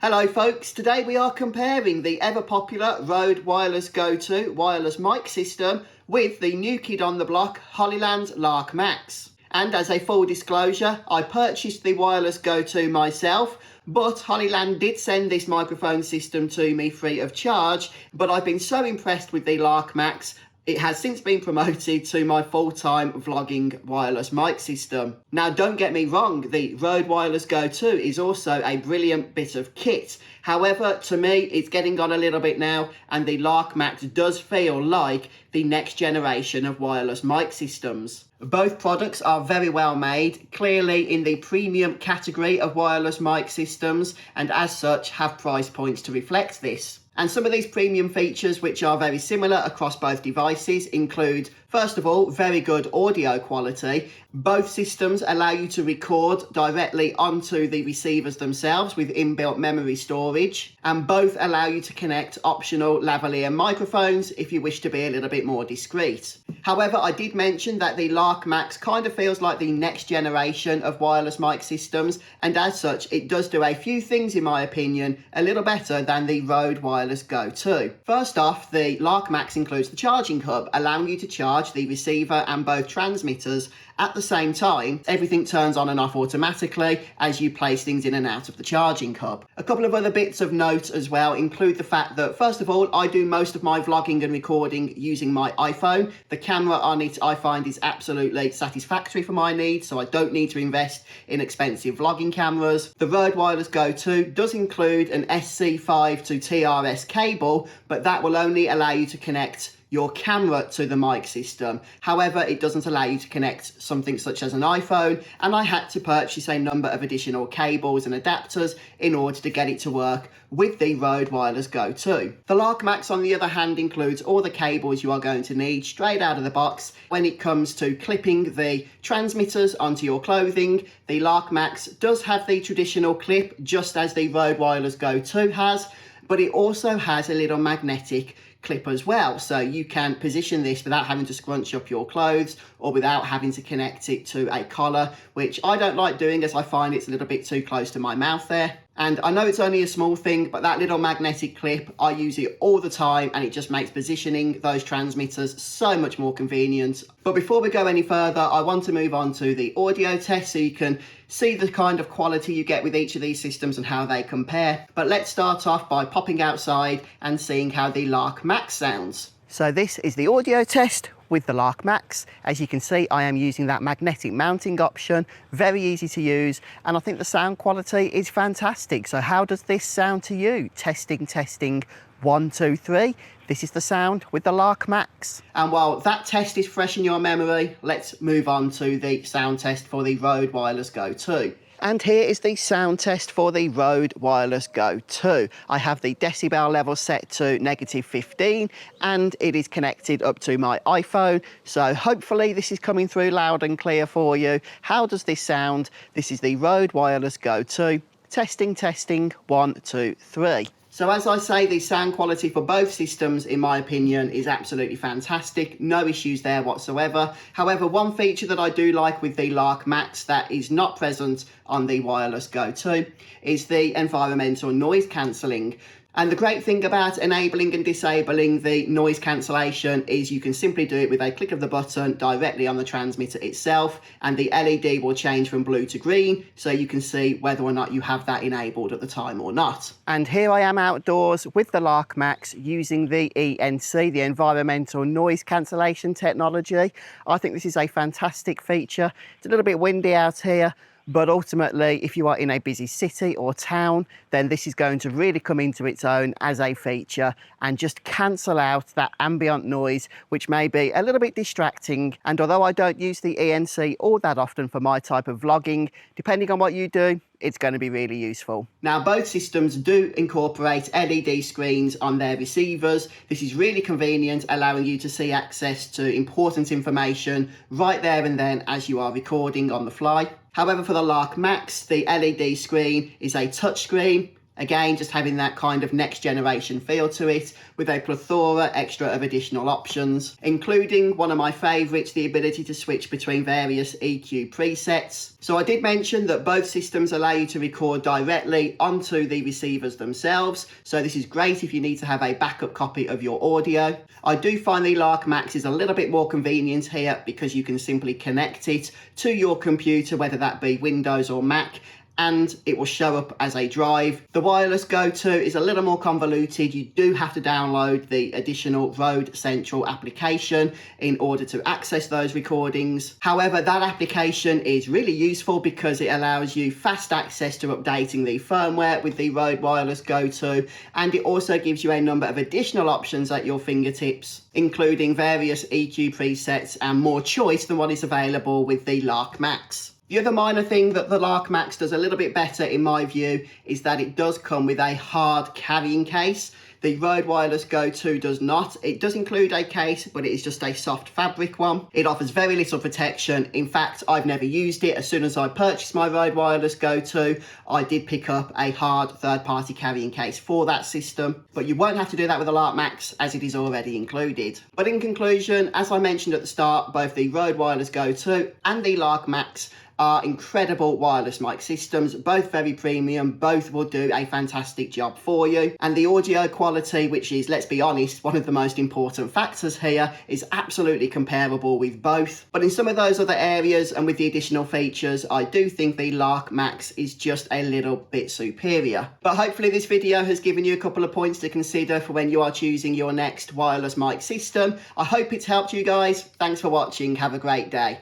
Hello folks, today we are comparing the ever popular Rode Wireless Go 2 wireless mic system with the new kid on the block Hollyland Lark Max. And as a full disclosure, I purchased the Wireless Go 2 myself, but Hollyland did send this microphone system to me free of charge, but I've been so impressed with the Lark Max, it has since been promoted to my full-time vlogging wireless mic system. Now don't get me wrong, the Rode Wireless Go 2 is also a brilliant bit of kit. However, to me, it's getting on a little bit now, and the Lark Max does feel like the next generation of wireless mic systems. Both products are very well made, clearly in the premium category of wireless mic systems, and as such have price points to reflect this. And some of these premium features which are very similar across both devices include, first of all, very good audio quality. Both systems allow you to record directly onto the receivers themselves with inbuilt memory storage, and both allow you to connect optional lavalier microphones if you wish to be a little bit more discreet. However, I did mention that the Lark Max kind of feels like the next generation of wireless mic systems, and as such it does do a few things, in my opinion, a little better than the Rode Wireless Go 2. First off, the Lark Max includes the charging hub, allowing you to charge the receiver and both transmitters at the same time. Everything turns on and off automatically as you place things in and out of the charging hub. A couple of other bits of note as well include the fact that, first of all, I do most of my vlogging and recording using my iPhone. The camera on it I find is absolutely satisfactory for my needs, so I don't need to invest in expensive vlogging cameras. The Rode Wireless Go 2 does include an SC5 to TRS cable, but that will only allow you to connect your camera to the mic system. However, it doesn't allow you to connect something such as an iPhone, and I had to purchase a number of additional cables and adapters in order to get it to work with the Rode Wireless Go 2. The Lark Max, on the other hand, includes all the cables you are going to need straight out of the box. When it comes to clipping the transmitters onto your clothing, the Lark Max does have the traditional clip, just as the Rode Wireless Go 2 has, but it also has a little magnetic clip as well, so you can position this without having to scrunch up your clothes or without having to connect it to a collar, which I don't like doing as I find it's a little bit too close to my mouth there. And I know it's only a small thing, but that little magnetic clip, I use it all the time, and it just makes positioning those transmitters so much more convenient. But before we go any further, I want to move on to the audio test so you can see the kind of quality you get with each of these systems and how they compare. But let's start off by popping outside and seeing how the Lark Max sounds. So this is the audio test with the Lark Max. As you can see, I am using that magnetic mounting option, very easy to use, and I think the sound quality is fantastic. So how does this sound to you? Testing, testing, 1, 2, 3. This is the sound with the Lark Max. And while that test is fresh in your memory, let's move on to the sound test for the Rode Wireless Go 2. And here is the sound test for the Rode Wireless Go 2. I have the decibel level set to -15, and it is connected up to my iPhone. So hopefully this is coming through loud and clear for you. How does this sound? This is the Rode Wireless Go 2. Testing, testing, 1, 2, 3. So as I say, the sound quality for both systems, in my opinion, is absolutely fantastic. No issues there whatsoever. However, one feature that I do like with the Lark Max that is not present on the Wireless Go 2 is the environmental noise cancelling. And the great thing about enabling and disabling the noise cancellation is you can simply do it with a click of the button directly on the transmitter itself, and the LED will change from blue to green, so you can see whether or not you have that enabled at the time or not. And here I am outdoors with the Lark Max using the ENC, the Environmental Noise Cancellation technology. I think this is a fantastic feature. It's a little bit windy out here, but ultimately, if you are in a busy city or town, then this is going to really come into its own as a feature and just cancel out that ambient noise, which may be a little bit distracting. And although I don't use the ENC all that often for my type of vlogging, depending on what you do, it's going to be really useful. Now, both systems do incorporate LED screens on their receivers. This is really convenient, allowing you to see access to important information right there and then as you are recording on the fly. However, for the Lark Max, the LED screen is a touch screen. Again, just having that kind of next generation feel to it, with a plethora extra of additional options, including one of my favourites, the ability to switch between various EQ presets. So I did mention that both systems allow you to record directly onto the receivers themselves, so this is great if you need to have a backup copy of your audio. I do find the Lark Max is a little bit more convenient here because you can simply connect it to your computer, whether that be Windows or Mac, and it will show up as a drive. The wireless go-to is a little more convoluted. You do have to download the additional Rode Central application in order to access those recordings. However, that application is really useful because it allows you fast access to updating the firmware with the Rode wireless go-to, and it also gives you a number of additional options at your fingertips, including various EQ presets and more choice than what is available with the Lark Max. The other minor thing that the Lark Max does a little bit better in my view is that it does come with a hard carrying case. The Rode Wireless Go 2 does not. It does include a case, but it is just a soft fabric one. It offers very little protection. In fact, I've never used it. As soon as I purchased my Rode Wireless Go 2, I did pick up a hard third-party carrying case for that system. But you won't have to do that with the Lark Max, as it is already included. But in conclusion, as I mentioned at the start, both the Rode Wireless Go 2 and the Lark Max are incredible wireless mic systems, both very premium, both will do a fantastic job for you. And the audio quality, which is, let's be honest, one of the most important factors here, is absolutely comparable with both. But in some of those other areas and with the additional features, I do think the Lark Max is just a little bit superior. But hopefully this video has given you a couple of points to consider for when you are choosing your next wireless mic system. I hope it's helped you guys. Thanks for watching. Have a great day.